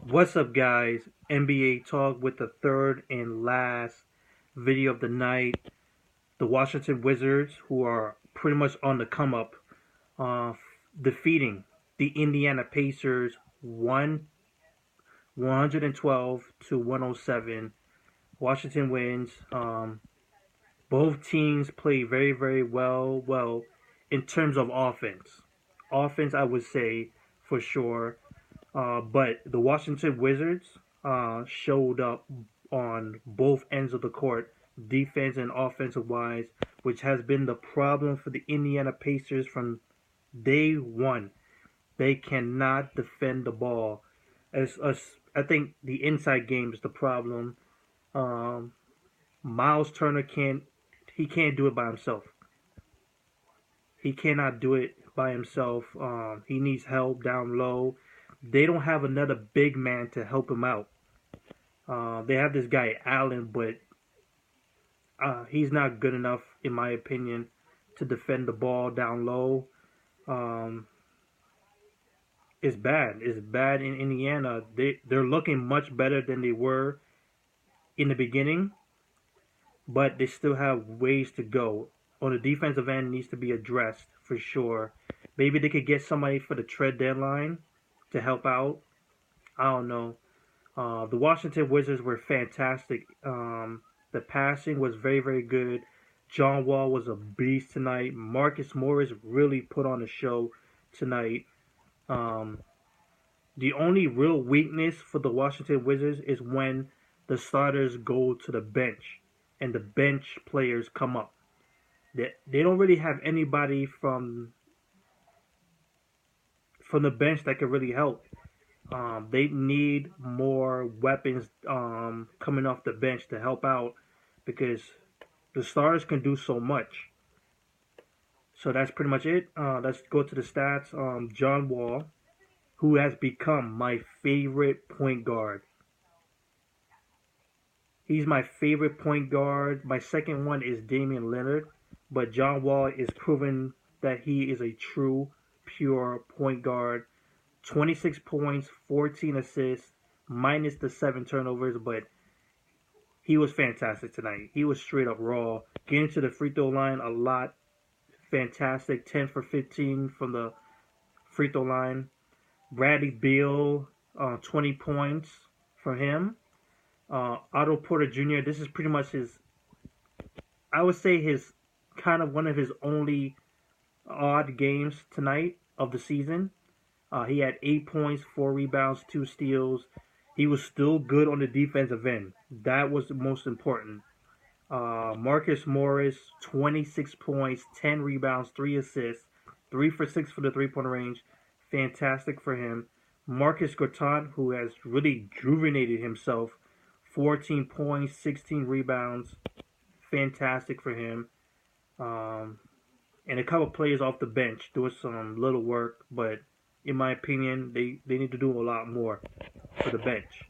What's up, guys? NBA talk with the third and last video of the night. The Washington Wizards, who are pretty much on the come up, uh, defeating the Indiana Pacers 112 to 107. Washington wins. Both teams play very, very well. Well, in terms of offense, I would say for sure. But the Washington Wizards showed up on both ends of the court, defense and offensive wise, which has been the problem for the Indiana Pacers from day one. They cannot defend the ball. I think the inside game is the problem. Um, Miles Turner can't do it by himself. He cannot do it by himself. He needs help down low. They don't have another big man to help him out. They have this guy Allen, but he's not good enough, in my opinion, to defend the ball down low. Um, it's bad. It's bad in Indiana. They're looking much better than they were in the beginning, but they still have ways to go. On the defensive end, needs to be addressed for sure. Maybe they could get somebody for the trade deadline to help out. I don't know. The Washington Wizards were fantastic. The passing was very, very good. John Wall was a beast tonight. Markieff Morris really put on a show tonight. Um, the only real weakness for the Washington Wizards is when the starters go to the bench and the bench players come up. They don't really have anybody from the bench that can really help. They need more weapons coming off the bench to help out because the stars can do so much. So that's pretty much it. Let's go to the stats. John Wall, who has become my favorite point guard. He's my favorite point guard. My second one is Damian Lillard, but John Wall is proven that he is a true, pure point guard. 26 points, 14 assists, minus the 7 turnovers, but he was fantastic tonight. He was straight up raw. Getting to the free throw line a lot. Fantastic. 10 for 15 from the free throw line. Bradley Beal, 20 points for him. Otto Porter Jr., this is pretty much I would say his kind of one of his only odd games tonight of the season. He had 8 points, 4 rebounds, 2 steals. He was still good on the defensive end. That was the most important. Markieff Morris, 26 points, 10 rebounds, 3 assists, 3 for 6 for the three-point range. Fantastic for him. Marcus Gortat, who has really rejuvenated himself, 14 points, 16 rebounds. Fantastic for him. And a couple players off the bench doing some little work, but in my opinion, they need to do a lot more for the bench.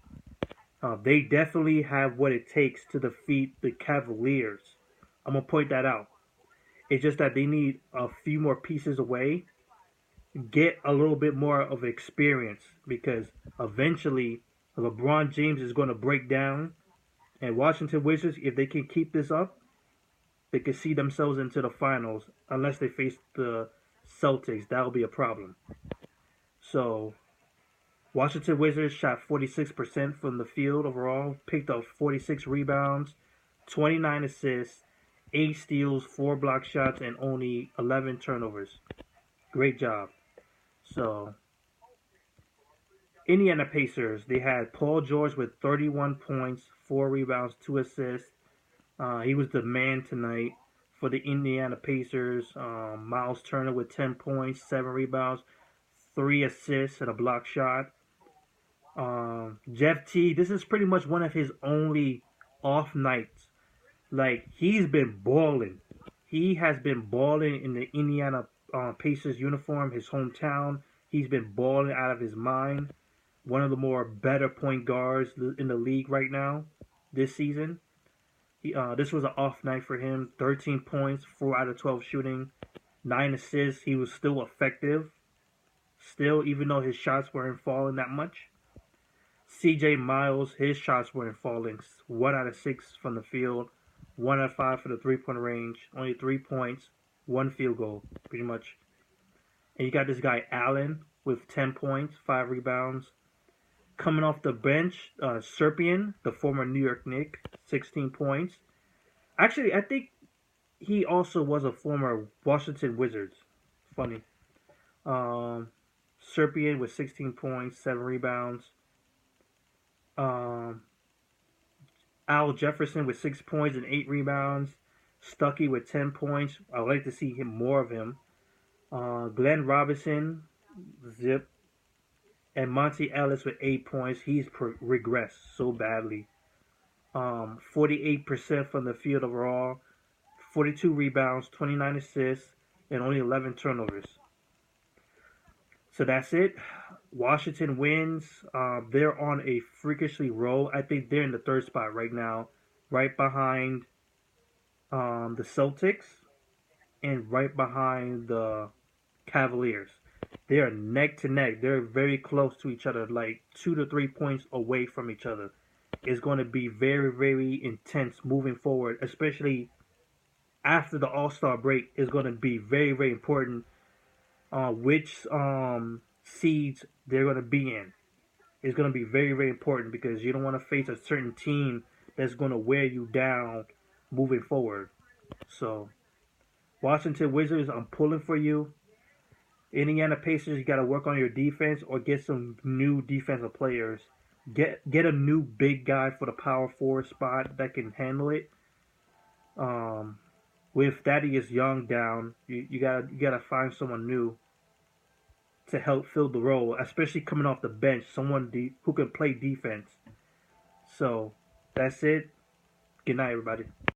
They definitely have what it takes to defeat the Cavaliers. I'm going to point that out. It's just that they need a few more pieces away, get a little bit more of experience, because eventually LeBron James is going to break down. And Washington Wizards, if they can keep this up, they can see themselves into the finals unless they face the Celtics. That will be a problem. So Washington Wizards shot 46% from the field overall, picked up 46 rebounds, 29 assists, 8 steals, 4 block shots, and only 11 turnovers. Great job. So Indiana Pacers, they had Paul George with 31 points, 4 rebounds, 2 assists. He was the man tonight for the Indiana Pacers. Miles Turner with 10 points, 7 rebounds, 3 assists, and a block shot. Jeff T, this is pretty much one of his only off nights. Like, he's been balling. He has been balling in the Indiana Pacers uniform, his hometown. He's been balling out of his mind. One of the more better point guards in the league right now this season. This was an off night for him. 13 points, 4 out of 12 shooting, 9 assists. He was still effective. Still, even though his shots weren't falling that much. CJ Miles, his shots weren't falling. 1 out of 6 from the field, 1 out of 5 for the 3 point range, only 3 points, 1 field goal, pretty much. And you got this guy Allen with 10 points, 5 rebounds. Coming off the bench, Serpian, the former New York Knick, 16 points. Actually, I think he also was a former Washington Wizards. Funny. Um, Serpian with 16 points, 7 rebounds. Um, Al Jefferson with 6 points and 8 rebounds. Stuckey with 10 points. I'd like to see him more of him. Glenn Robinson, zip. And Monta Ellis with 8 points. He's regressed so badly. 48% from the field overall, 42 rebounds, 29 assists, and only 11 turnovers. So that's it. Washington wins. They're on a freakishly roll. I think they're in the third spot right now, right behind the Celtics and right behind the Cavaliers. They are neck to neck. They're very close to each other, like 2 to 3 points away from each other. It's going to be very, very intense moving forward, especially after the All-Star break. Is going to be very, very important which seeds they're going to be in. It's going to be very, very important because you don't want to face a certain team that's going to wear you down moving forward. So, Washington Wizards, I'm pulling for you. Indiana Pacers, you got to work on your defense or get some new defensive players. Get a new big guy for the power forward spot that can handle it. With Thaddeus Young down, you gotta find someone new to help fill the role, especially coming off the bench, someone who can play defense. So that's it. Good night, everybody.